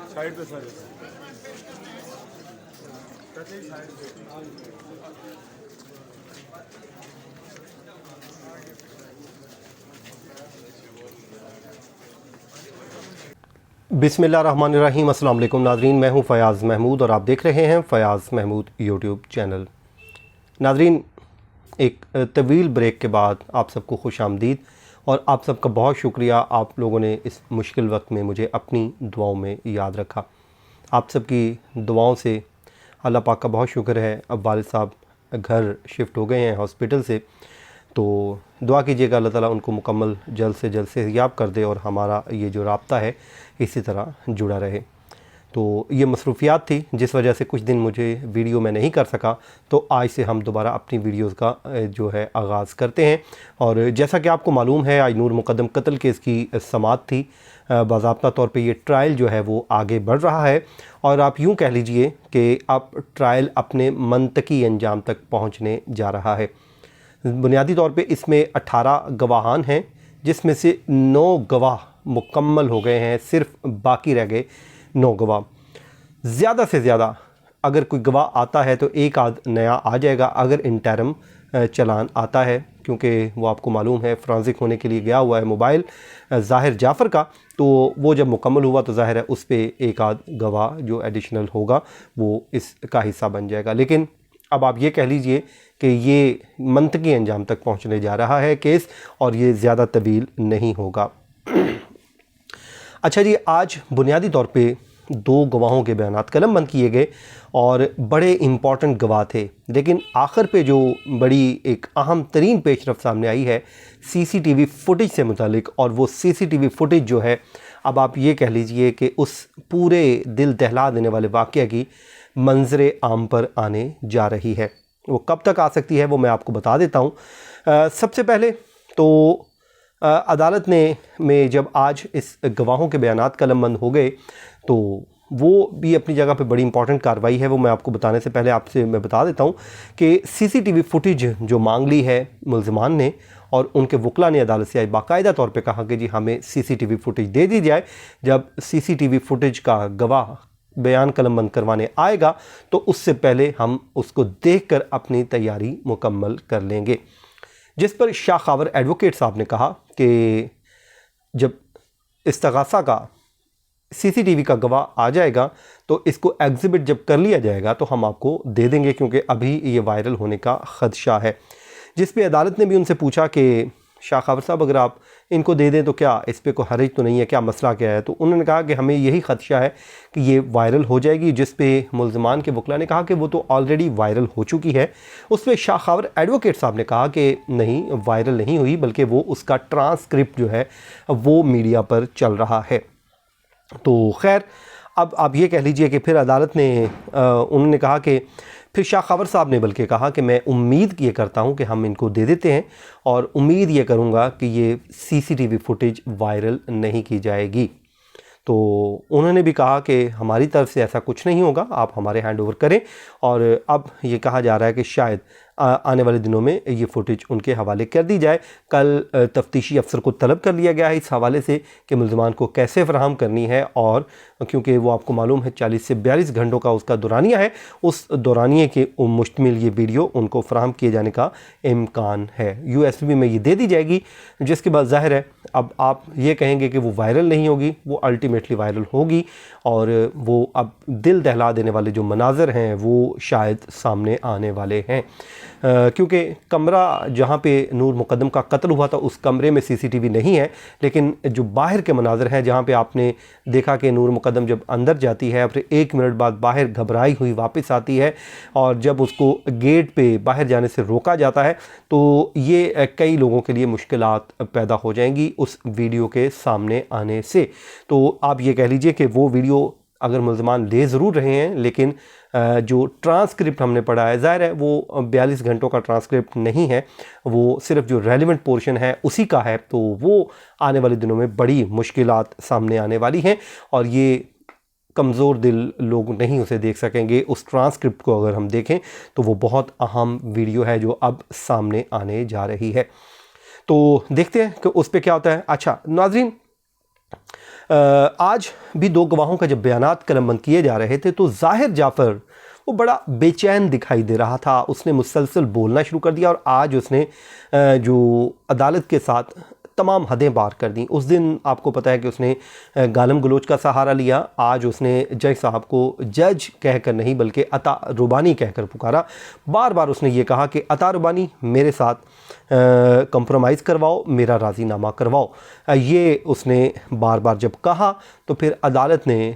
Side पे sir side पे। बिस्मिल्लाहिर्रहमानिर्रहीम। अस्सलाम वालेकुम नाज़रीन, मैं हूं फ़याज़ महमूद और आप देख रहे हैं फ़याज़ महमूद यूट्यूब चैनल। नाज़रीन, एक तवील ब्रेक के बाद आप सबको खुश आमदीद और आप सबका बहुत शुक्रिया। आप लोगों ने इस मुश्किल वक्त में मुझे अपनी दुआओं में याद रखा। आप सबकी दुआओं से अल्लाह पाक का बहुत शुक्र है। अब वालिद साहब घर शिफ्ट हो गए हैं हॉस्पिटल से, तो दुआ कीजिएगा अल्लाह ताला उनको मुकम्मल जल्द से जल्द सेहतयाब कर दे और हमारा ये जो राब्ता है इसी तरह जुड़ा रहे। तो ये मसरूफ़ियात थी जिस वजह से कुछ दिन मुझे वीडियो में नहीं कर सका, तो आज से हम दोबारा अपनी वीडियोस का जो है आगाज़ करते हैं। और जैसा कि आपको मालूम है, आज नूर मुक़द्दम कत्ल केस की समाअत थी। बाज़ाब्ता तौर पे ये ट्रायल जो है वो आगे बढ़ रहा है और आप यूँ कह लीजिए कि अब ट्रायल अपने मंतकी अंजाम तक पहुँचने जा रहा है। बुनियादी तौर पे इसमें 18 गवाहान हैं, जिसमें से 9 गवाह मुकम्मल हो गए हैं, सिर्फ बाकी रह गए 9 गवाह। ज़्यादा से ज़्यादा अगर कोई गवाह आता है तो एक आध नया आ जाएगा अगर इंटरम चलान आता है, क्योंकि वो आपको मालूम है फ्रांसिक होने के लिए गया हुआ है मोबाइल ज़ाहिर जाफ़र का। तो वो जब मुकम्मल हुआ तो ज़ाहिर है उस पर एक आध गवाह जो एडिशनल होगा वो इसका हिस्सा बन जाएगा। लेकिन अब आप ये कह लीजिए कि ये मंतकी अंजाम तक पहुंचने जा रहा है केस और ये ज़्यादा तवील नहीं होगा। अच्छा जी, आज बुनियादी तौर पे 2 गवाहों के बयानात कलमबंद किए गए और बड़े इम्पॉर्टेंट गवाह थे, लेकिन आखिर पे जो बड़ी एक अहम तरीन पेशरफ सामने आई है सीसीटीवी फुटेज से मुतालिक, और वो सीसीटीवी फुटेज जो है अब आप ये कह लीजिए कि उस पूरे दिल दहला देने वाले वाक़या की मंजरे आम पर आने जा रही है। वो कब तक आ सकती है वो मैं आपको बता देता हूँ। सबसे पहले तो अदालत ने में जब आज इस गवाहों के बयानात कलमबंद हो गए तो वो भी अपनी जगह पे बड़ी इंपॉर्टेंट कार्रवाई है। वो मैं आपको बताने से पहले आपसे मैं बता देता हूँ कि सीसीटीवी फुटेज जो मांग ली है मुल्ज़िमान ने और उनके वकला ने अदालत से आज बाकायदा तौर पे कहा कि जी हमें सीसीटीवी फुटेज दे दी जाए। जब सीसीटीवी फुटेज का गवाह बयान कलमबंद करवाने आएगा तो उससे पहले हम उसको देखकर अपनी तैयारी मुकम्मल कर लेंगे। जिस पर शाह खावर एडवोकेट साहब ने कहा कि जब इस्तगासा का सीसीटीवी का गवाह आ जाएगा तो इसको एग्जिबिट जब कर लिया जाएगा तो हम आपको दे देंगे, क्योंकि अभी ये वायरल होने का ख़दशा है। जिस पे अदालत ने भी उनसे पूछा कि शाह खावर साहब अगर आप इनको दे दें तो क्या इस पर कोई हर्ज तो नहीं है, क्या मसला क्या है? तो उन्होंने कहा कि हमें यही ख़दशा है कि ये वायरल हो जाएगी। जिस पे मुल्ज़िमान के वकला ने कहा कि वो तो ऑलरेडी वायरल हो चुकी है। उस पर शाह खावर एडवोकेट साहब ने कहा कि नहीं, वायरल नहीं हुई, बल्कि वो उसका ट्रांसक्रिप्ट जो है वो मीडिया पर चल रहा है। तो खैर, अब आप ये कह लीजिए कि फिर अदालत ने उन्होंने कहा कि फिर शाह खावर साहब ने बल्कि कहा कि मैं उम्मीद ये करता हूँ कि हम इनको दे देते हैं और उम्मीद ये करूँगा कि ये सीसीटीवी फुटेज वायरल नहीं की जाएगी। तो उन्होंने भी कहा कि हमारी तरफ से ऐसा कुछ नहीं होगा, आप हमारे हैंड ओवर करें। और अब ये कहा जा रहा है कि शायद आने वाले दिनों में ये फुटेज उनके हवाले कर दी जाए। कल तफ्तीशी अफसर को तलब कर लिया गया है इस हवाले से कि मुल्ज़िमान को कैसे फ़राहम करनी है, और क्योंकि वो आपको मालूम है 40 से 42 घंटों का उसका दौरानिया है, उस दौरानिए के मुश्तमिल ये वीडियो उनको फ़राहम किए जाने का इम्कान है। USB में ये दे दी जाएगी, जिसके बाद ज़ाहिर है अब आप ये कहेंगे कि वो वायरल नहीं होगी, वो अल्टीमेटली वायरल होगी और वो अब दिल दहला देने वाले जो मनाज़र हैं वो शायद सामने आने वाले हैं। क्योंकि कमरा जहाँ पे नूर मुक़द्दम का कत्ल हुआ था उस कमरे में सीसीटीवी नहीं है, लेकिन जो बाहर के मनाज़र हैं जहाँ पे आपने देखा कि नूर मुक़द्दम जब अंदर जाती है फिर 1 मिनट बाद बाहर घबराई हुई वापस आती है और जब उसको गेट पे बाहर जाने से रोका जाता है, तो ये कई लोगों के लिए मुश्किलात पैदा हो जाएंगी उस वीडियो के सामने आने से। तो आप ये कह लीजिए कि वो वीडियो अगर मुल्ज़िमान ले ज़रूर रहे हैं, लेकिन जो ट्रांसक्रिप्ट हमने पढ़ा है ज़ाहिर है वो 42 घंटों का ट्रांसक्रिप्ट नहीं है, वो सिर्फ जो रेलिवेंट पोर्शन है उसी का है। तो वो आने वाले दिनों में बड़ी मुश्किलात सामने आने वाली हैं और ये कमज़ोर दिल लोग नहीं उसे देख सकेंगे। उस ट्रांसक्रिप्ट को अगर हम देखें तो वो बहुत अहम वीडियो है जो अब सामने आने जा रही है। तो देखते हैं कि उस पर क्या होता है। अच्छा नाज़रीन, आज भी दो गवाहों का जब बयानात कलमबंद किए जा रहे थे तो ज़ाहिर जाफ़र वो बड़ा बेचैन दिखाई दे रहा था। उसने मुसलसल बोलना शुरू कर दिया और आज उसने जो अदालत के साथ तमाम हदें पार कर दी। उस दिन आपको पता है कि उसने गालम गलोच का सहारा लिया। आज उसने जज साहब को जज कहकर नहीं बल्कि अता रुबानी कहकर पुकारा। बार बार उसने ये कहा कि अता रुबानी मेरे साथ कंप्रोमाइज़ करवाओ, मेरा राज़ीनामा करवाओ। ये उसने बार बार जब कहा तो फिर अदालत ने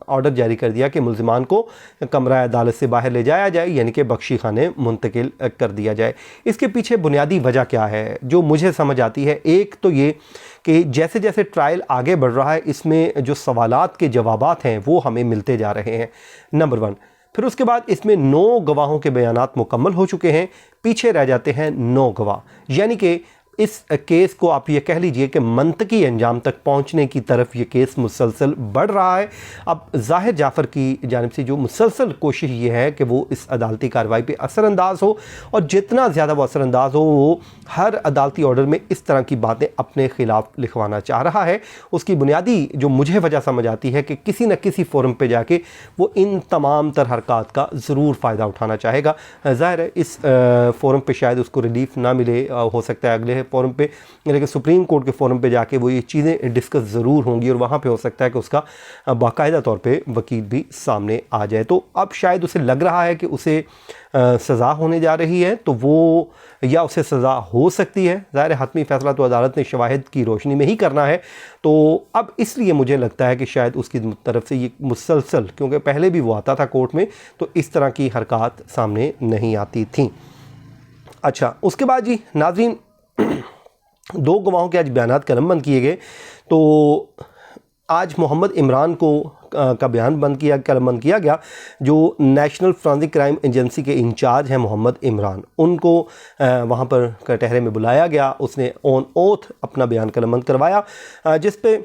ऑर्डर जारी कर दिया कि मुल्ज़िमान को कमरा अदालत से बाहर ले जाया जाए, यानी कि बख्शी खाने मुंतकिल कर दिया जाए। इसके पीछे बुनियादी वजह क्या है जो मुझे समझ आती है? एक तो ये कि जैसे जैसे ट्रायल आगे बढ़ रहा है इसमें जो सवालात के जवाबात हैं वो हमें मिलते जा रहे हैं, नंबर 1। फिर उसके बाद इसमें 9 गवाहों के बयानात मुकम्मल हो चुके हैं, पीछे रह जाते हैं 9 गवाह। यानी कि इस केस को आप ये कह लीजिए कि मंतकी अंजाम तक पहुंचने की तरफ ये केस मुसलसल बढ़ रहा है। अब ज़ाहिर जाफ़र की जानिब से जो मुसलसल कोशिश ये है कि वो इस अदालती कार्रवाई पे असरअंदाज हो, और जितना ज़्यादा वो असरअंदाज हो वो हर अदालती ऑर्डर में इस तरह की बातें अपने ख़िलाफ़ लिखवाना चाह रहा है। उसकी बुनियादी जो मुझे वजह समझ आती है कि किसी न किसी फोरम पर जाके वो इन तमाम तर हरकत का ज़रूर फ़ायदा उठाना चाहेगा। ज़ाहिर है इस फोरम पर शायद उसको रिलीफ ना मिले, हो सकता है अगले फोरम पे, लेकिन सुप्रीम कोर्ट के फोरम पे जाके वो ये चीज़ें डिस्कस ज़रूर होंगी और वहाँ पे हो सकता है कि उसका बाकायदा तौर पे वकील भी सामने आ जाए। तो अब शायद उसे लग रहा है कि उसे सज़ा होने जा रही है, तो वो या उसे सज़ा हो सकती है। ज़ाहिर हतमी फ़ैसला तो अदालत ने शवाहिद की रोशनी में ही करना है। तो अब इसलिए मुझे लगता है कि शायद उसकी तरफ से ये मुसलसल, क्योंकि पहले भी वो आता था कोर्ट में तो इस तरह की हरकत सामने नहीं आती थी। अच्छा, उसके बाद जी नाज़रीन 2 गवाहों के आज बयानात कलमबंद किए गए। तो आज मोहम्मद इमरान को का बयान कलमबंद किया गया, जो नेशनल फॉरेंसिक क्राइम एजेंसी के इंचार्ज हैं मोहम्मद इमरान। उनको वहाँ पर कटहरे में बुलाया गया। उसने ऑन ओथ अपना बयान कलमबंद करवाया, जिस पे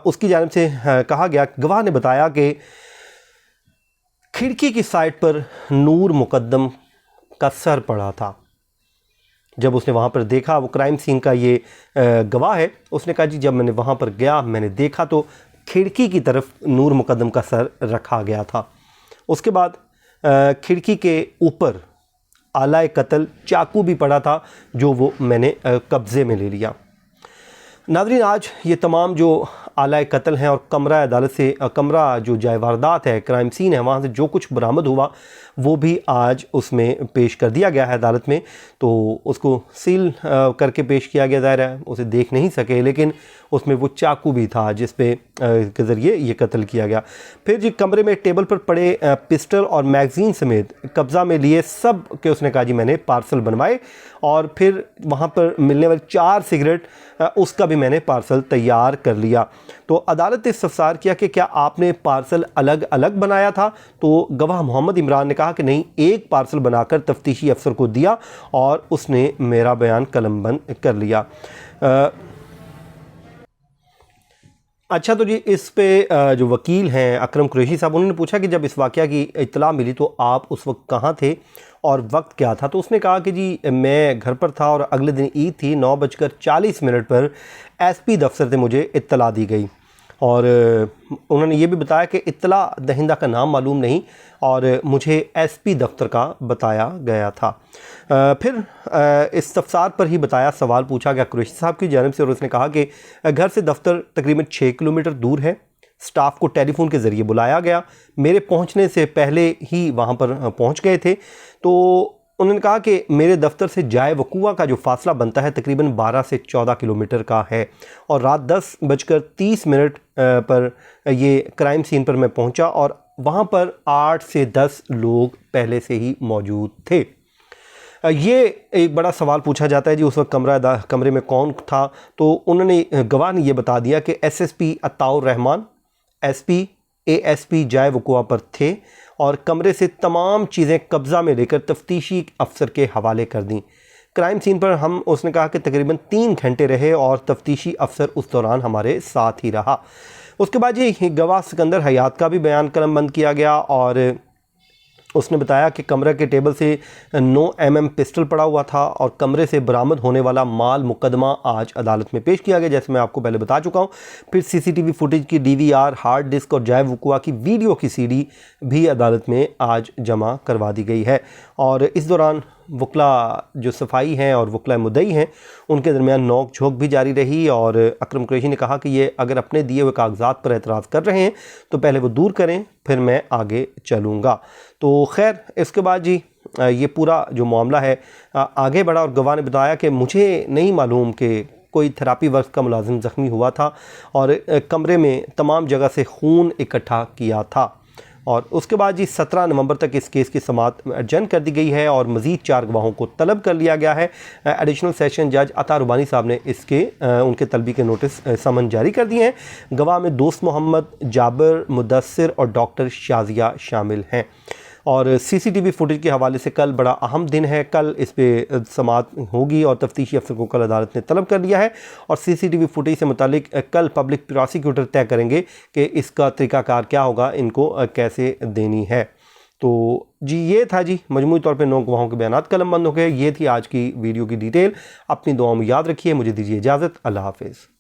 उसकी जानिब से कहा गया, गवाह ने बताया कि खिड़की की साइड पर नूर मुकद्दम का सर पड़ा था। जब उसने वहाँ पर देखा, वो क्राइम सीन का ये गवाह है, उसने कहा जी जब मैंने वहाँ पर गया मैंने देखा तो खिड़की की तरफ नूर मुकद्दम का सर रखा गया था। उसके बाद खिड़की के ऊपर आला कत्ल चाकू भी पड़ा था, जो वो मैंने कब्ज़े में ले लिया। नाज़रीन, आज ये तमाम जो आला कत्ल हैं और कमरा अदालत से कमरा जो जाए वारदात है, क्राइम सीन है, वहाँ से जो कुछ बरामद हुआ वो भी आज उसमें पेश कर दिया गया है अदालत में। तो उसको सील करके पेश किया गया, ज़ाहिर है उसे देख नहीं सके, लेकिन उसमें वो चाकू भी था जिस पे के ज़रिए ये कत्ल किया गया। फिर जी कमरे में टेबल पर पड़े पिस्टल और मैगज़ीन समेत कब्ज़ा में लिए सब के उसने कहा जी मैंने पार्सल बनवाए, और फिर वहाँ पर मिलने वाली 4 सिगरेट उसका भी मैंने पार्सल तैयार कर लिया। तो अदालत ने इस्तफसार किया कि क्या आपने पार्सल अलग अलग बनाया था? तो गवाह मोहम्मद इमरान ने कहा कि नहीं, एक पार्सल बनाकर तफ्तीशी अफसर को दिया और उसने मेरा बयान कलमबंद कर लिया। अच्छा, तो जी इस पे जो वकील हैं अकरम कुरैशी साहब, उन्होंने पूछा कि जब इस वाक़या की इत्तला मिली तो आप उस वक्त कहाँ थे और वक्त क्या था? तो उसने कहा कि जी मैं घर पर था और अगले दिन ईद थी। 9:40 पर एसपी दफ्तर से मुझे इत्तला दी गई, और उन्होंने ये भी बताया कि इत्तला दहिंदा का नाम मालूम नहीं और मुझे एसपी दफ्तर का बताया गया था। फिर इस्तफसार पर ही बताया, सवाल पूछा गया कुरैशी साहब की जानिब से, और उसने कहा कि घर से दफ्तर तकरीबन 6 किलोमीटर दूर है। स्टाफ को टेलीफोन के ज़रिए बुलाया गया, मेरे पहुंचने से पहले ही वहां पर पहुंच गए थे। तो उन्होंने कहा कि मेरे दफ्तर से जाए वकूआ का जो फासला बनता है तकरीबन 12 से 14 किलोमीटर का है, और रात 10:30 पर ये क्राइम सीन पर मैं पहुंचा और वहां पर 8 से 10 लोग पहले से ही मौजूद थे। ये एक बड़ा सवाल पूछा जाता है जी उस वक्त कमरे में कौन था? तो उन्होंने गवाह ने ये बता दिया कि SSP Ataur Rahman, SP ASP जाए वकूआ पर थे और कमरे से तमाम चीज़ें कब्ज़ा में लेकर तफ्तीशी अफसर के हवाले कर दी। क्राइम सीन पर उसने कहा कि तकरीबन 3 घंटे रहे और तफ्तीशी अफसर उस दौरान हमारे साथ ही रहा। उसके बाद ये गवाह सिकंदर हयात का भी बयान कलमबंद किया गया, और उसने बताया कि कमरे के टेबल से 9 mm पिस्टल पड़ा हुआ था और कमरे से बरामद होने वाला माल मुकदमा आज अदालत में पेश किया गया, जैसे मैं आपको पहले बता चुका हूं। फिर सीसीटीवी फुटेज की DVR, हार्ड डिस्क और जय वकुआ की वीडियो की CD भी अदालत में आज जमा करवा दी गई है। और इस दौरान वकला जो सफाई हैं और वकला मुद्दई हैं उनके दरमियान नोक झोंक भी जारी रही। और अकरम कुरैशी ने कहा कि ये अगर अपने दिए हुए कागजात पर एतराज़ कर रहे हैं तो पहले वो दूर करें, फिर मैं आगे चलूँगा। तो खैर इसके बाद जी ये पूरा जो मामला है आगे बढ़ा और गवाह ने बताया कि मुझे नहीं मालूम कि कोई थेरापी वर्क का मुलाजिम ज़ख्मी हुआ था और कमरे में तमाम जगह से खून इकट्ठा किया था। और उसके बाद जी 17 नवंबर तक इस केस की समाअत एडजर्न कर दी गई है और मज़ीद 4 गवाहों को तलब कर लिया गया है। एडिशनल सेशन जज अता रुबानी साहब ने इसके उनके तलबी के नोटिस समन जारी कर दिए हैं। गवाह में दोस्त मोहम्मद, जाबिर, मुदस्सिर और डॉक्टर शाजिया शामिल हैं। और CCTV फुटेज के हवाले से कल बड़ा अहम दिन है, कल इस पर समाअत होगी और तफ्तीशी अफसर को कल अदालत ने तलब कर लिया है और CCTV फुटेज से मुतालिक कल पब्लिक प्रोसिक्यूटर तय करेंगे कि इसका तरीक़ाकार क्या होगा, इनको कैसे देनी है। तो जी ये था जी मजमूई तौर पे 9 गवाहों के बयानात कलमबंद हो गए। ये थी आज की वीडियो की डिटेल। अपनी दुआओं में याद रखिए। मुझे दीजिए इजाज़त। अल्लाह हाफिज़।